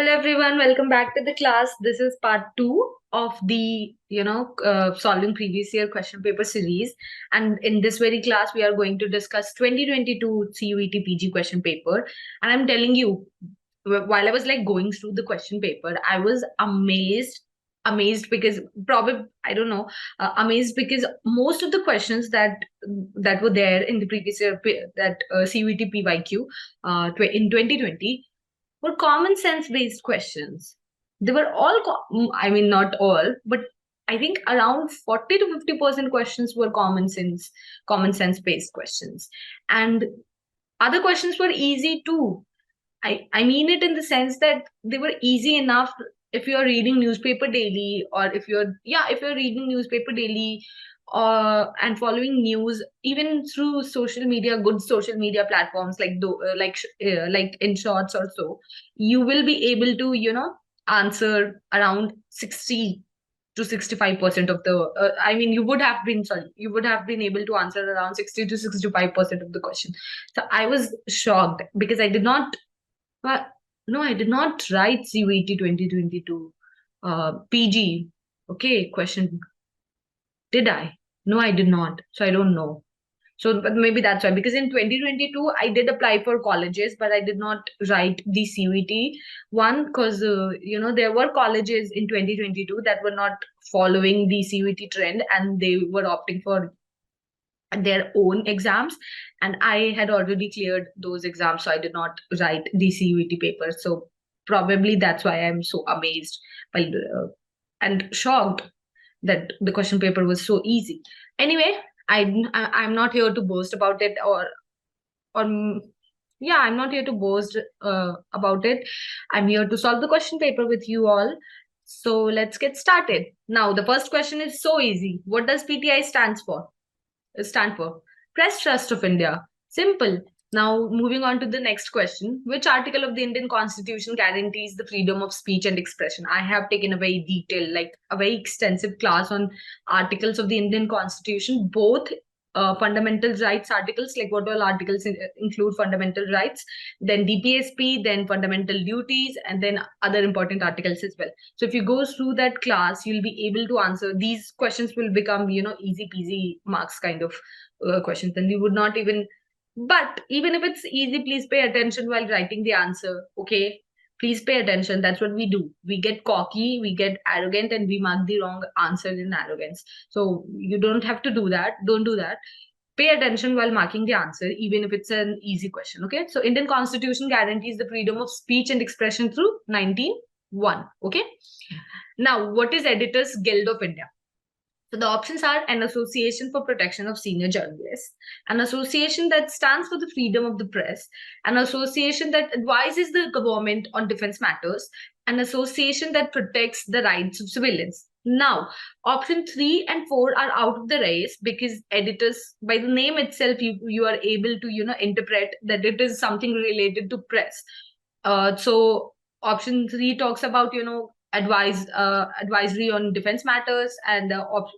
Hello everyone, welcome back to the class. This is part 2 of the solving previous year question paper series, and in this very class we are going to discuss 2022 CUET PG question paper. And I'm telling you, while I was like going through the question paper, I was amazed because probably I don't know, amazed because most of the questions that were there in the previous year that CUET PYQ in 2020 were common sense based questions. They were all, I mean, not all, but I think around 40 to 50% questions were common sense based questions. And other questions were easy too. I mean it in the sense that they were easy enough if you're reading newspaper daily, or if you're reading newspaper daily and following news even through social media, good social media platforms like in shorts or so, you will be able to answer around 60 to 65% of the I mean you would have been able to answer around 60 to 65% of the question. So I was shocked because I did not no, I did not write CUET 2022 PG. Okay, question. Did I? No, I did not. So I don't know. So but maybe that's why. Because in 2022, I did apply for colleges, but I did not write the CUET one because, there were colleges in 2022 that were not following the CUET trend, and they were opting for their own exams, and I had already cleared those exams, so I did not write the CUET paper. So probably that's why I'm so amazed and shocked that the question paper was so easy. Anyway, I'm not here to boast about it, or yeah, I'm not here to boast about it. I'm here to solve the question paper with you all. So let's get started. Now, the first question is so easy. What does PTI stand for? Press Trust of India. Simple. Now, moving on to the next question. Which article of the Indian Constitution guarantees the freedom of speech and expression? I have taken a very detailed, like a very extensive class on articles of the Indian Constitution, both fundamental rights articles, like what all articles include fundamental rights, then DPSP, then fundamental duties, and then other important articles as well. So if you go through that class, you'll be able to answer these questions. Will become easy peasy marks kind of questions, and you would not even. But even if it's easy, please pay attention while writing the answer. Okay, please pay attention. That's what we do. We get cocky, we get arrogant, and we mark the wrong answer in arrogance. So you don't have to do that. Don't do that. Pay attention while marking the answer, even if it's an easy question. Okay. So Indian Constitution guarantees the freedom of speech and expression through 1901. Okay. Now, what is Editors Guild of India? So the options are an association for protection of senior journalists, an association that stands for the freedom of the press, an association that advises the government on defense matters, an association that protects the rights of civilians. Now, option 3 and 4 are out of the race because editors, by the name itself, you are able to interpret that it is something related to press. So option 3 talks about advisory on defense matters, and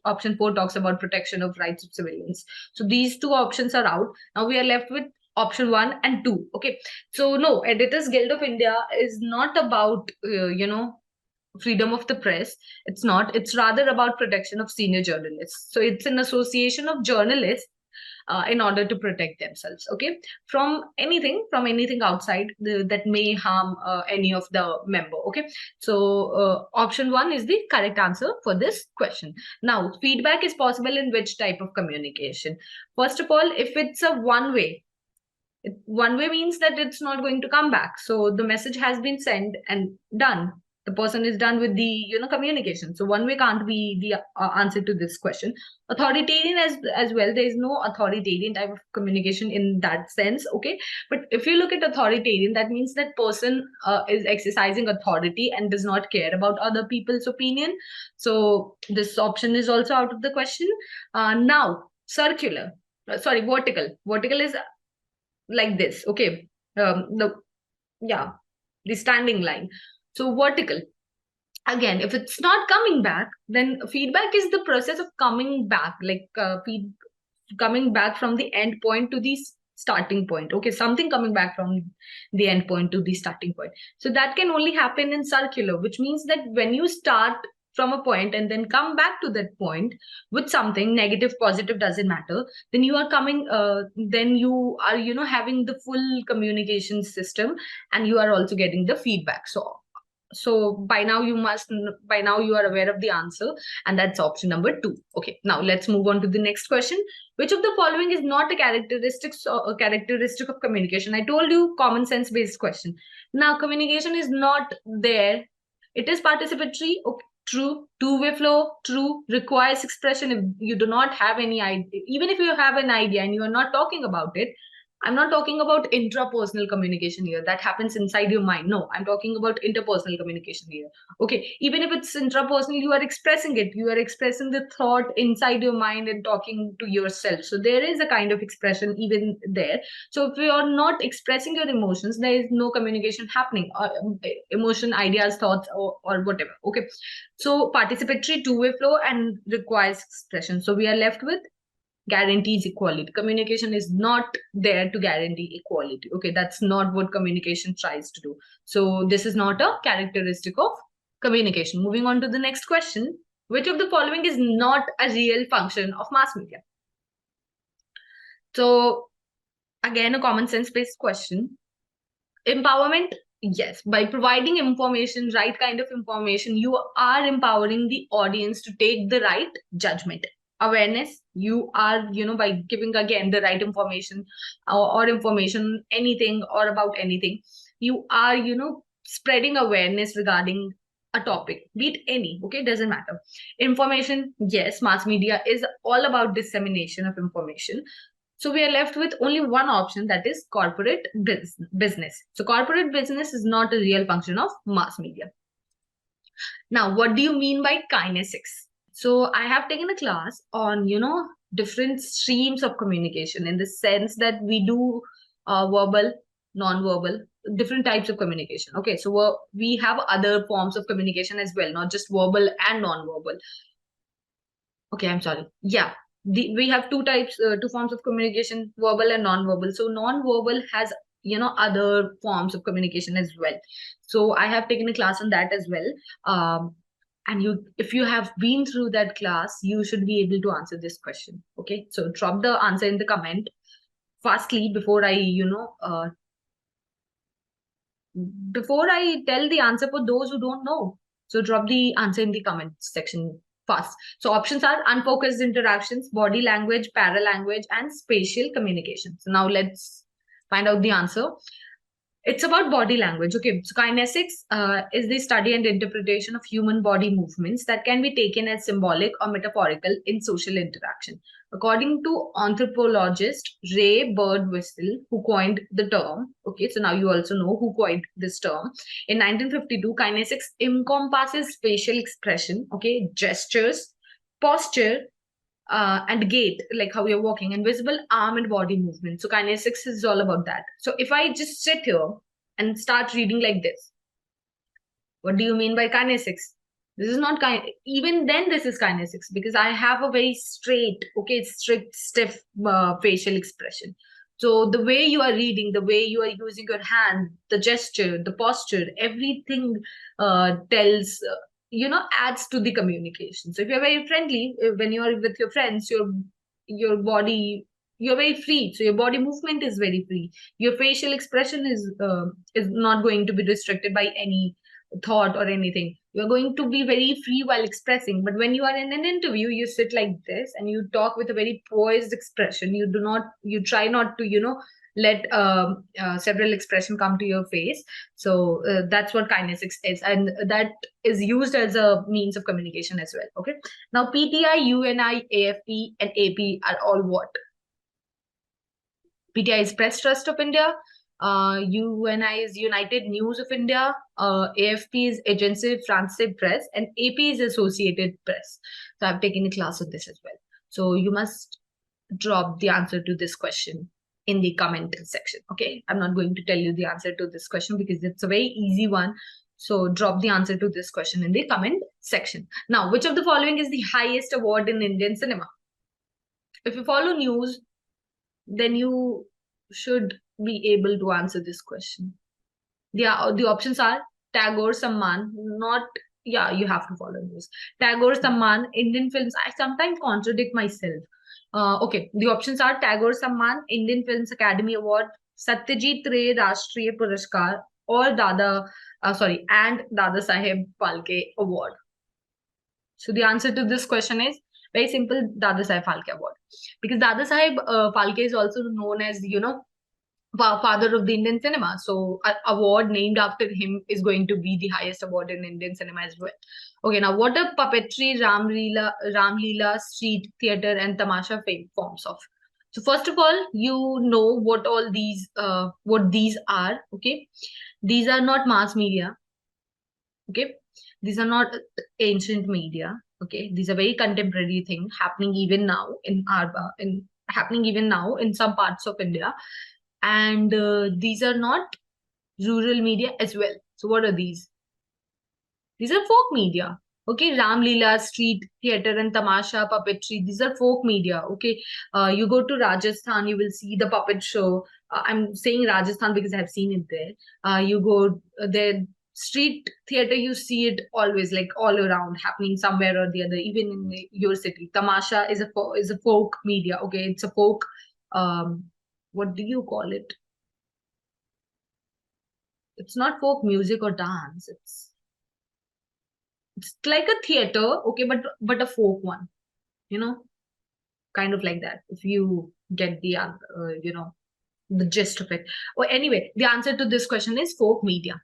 option 4 talks about protection of rights of civilians. So these two options are out. Now we are left with option 1 and 2. Okay, so no, Editors Guild of India is not about freedom of the press. It's not. It's rather about protection of senior journalists. So it's an association of journalists in order to protect themselves, okay, from anything outside that may harm any of the member. Okay, so option 1 is the correct answer for this question. Now, feedback is possible in which type of communication? First of all, if it's a one way means that it's not going to come back. So the message has been sent and done. The person is done with the communication. So one way can't be the answer to this question. Authoritarian as well. There is no authoritarian type of communication in that sense. Okay, but if you look at authoritarian, that means that person is exercising authority and does not care about other people's opinion. So this option is also out of the question. Now, circular. Vertical. Vertical is like this. Okay, the standing line. So vertical, again, if it's not coming back, then feedback is the process of coming back, like coming back from the end point to the starting point. Okay, something coming back from the end point to the starting point. So that can only happen in circular, which means that when you start from a point and then come back to that point with something negative, positive, doesn't matter, then you are coming, then you are, having the full communication system, and you are also getting the feedback. So by now you are aware of the answer, and that's option number 2. Okay, now let's move on to the next question. Which of the following is not a characteristic of communication? I told you, common sense based question. Now communication is not there. It is participatory. Okay, true. Two-way flow, true. Requires expression. If you do not have any idea, even if you have an idea and you are not talking about it, I'm not talking about intrapersonal communication here. That happens inside your mind. No, I'm talking about interpersonal communication here. Okay, even if it's intrapersonal, you are expressing it. You are expressing the thought inside your mind and talking to yourself. So there is a kind of expression even there. So if you are not expressing your emotions, there is no communication happening. Emotion, ideas, thoughts, or whatever. Okay, so participatory, two-way flow, and requires expression. So we are left with guarantees equality. Communication is not there to guarantee equality. Okay, that's not what communication tries to do. So this is not a characteristic of communication. Moving on to the next question. Which of the following is not a real function of mass media? So again, a common sense based question. Empowerment, yes. By providing information, right kind of information, you are empowering the audience to take the right judgment. Awareness, you are, by giving again the right information or information, anything or about anything, you are, spreading awareness regarding a topic, be it any, okay, doesn't matter. Information, yes, mass media is all about dissemination of information. So we are left with only one option, that is corporate business. So corporate business is not a real function of mass media. Now, what do you mean by kinesics? So I have taken a class on, different streams of communication, in the sense that we do verbal, non-verbal, different types of communication. Okay, so we have other forms of communication as well, not just verbal and non-verbal. Okay, I'm sorry. Yeah, we have two forms of communication, verbal and non-verbal. So non-verbal has, other forms of communication as well. So I have taken a class on that as well. And if you have been through that class, you should be able to answer this question. Okay, so drop the answer in the comment fastly before I, before I tell the answer for those who don't know. So drop the answer in the comment section fast. So options are unfocused interactions, body language, paralanguage, and spatial communication. So now let's find out the answer. It's about body language. Okay, so kinesics is the study and interpretation of human body movements that can be taken as symbolic or metaphorical in social interaction. According to anthropologist Ray Birdwhistell, who coined the term, okay, so now you also know who coined this term. In 1952, kinesics encompasses facial expression, okay, gestures, posture, and gait, like how you're walking, and visible arm and body movement. So kinesics is all about that. So if I just sit here and start reading like this, what do you mean by kinesics? This is not even then this is kinesics, because I have a very straight, okay, strict, stiff facial expression. So the way you are reading, the way you are using your hand, the gesture, the posture, everything tells adds to the communication. So if you're very friendly, when you are with your friends, your body, you're very free, so your body movement is very free, your facial expression is not going to be restricted by any thought or anything. You're going to be very free while expressing. But when you are in an interview, you sit like this and you talk with a very poised expression. You try not to let several expression come to your face. So that's what kinesics is, and that is used as a means of communication as well. Okay, now PTI, UNI, AFP, and AP are all what? PTI is Press Trust of India, UNI is United News of India, AFP is Agence France Presse, and AP is Associated Press. So I've taken a class of this as well. So you must drop the answer to this question in the comment section. Okay, I'm not going to tell you the answer to this question because it's a very easy one. So drop the answer to this question in the comment section. Now, which of the following is the highest award in Indian cinema? If you follow news, then you should be able to answer this question. The options are Tagore Samman, not, yeah, you have to follow this. Tagore Samman, Indian films. I sometimes contradict myself. Okay, the options are Tagore Samman, Indian Films Academy Award, Satyajit Ray Rashtriya Puraskar, or and Dada Saheb Phalke Award. So the answer to this question is very simple, Dada Saheb Phalke Award. Because Dada Saheb Phalke is also known as, father of the Indian cinema. So an award named after him is going to be the highest award in Indian cinema as well. Okay, now what are puppetry, Ramleela, street theater, and tamasha forms of? So first of all, you know what these are. Okay, these are not mass media. Okay, these are not ancient media. Okay, these are very contemporary thing happening even now in some parts of India, and these are not rural media as well. So what are these? These are folk media. Okay, Ramleela, street theater, and tamasha puppetry. These are folk media. Okay, you go to Rajasthan, you will see the puppet show. I'm saying Rajasthan because I've seen it there. You go there, street theater, you see it always, like all around, happening somewhere or the other, even in your city. Tamasha is a folk media. Okay, it's a folk. What do you call it? It's not folk music or dance. It's like a theater, okay, but a folk one, you know, kind of like that. If you get the gist of it. Well, anyway, the answer to this question is folk media.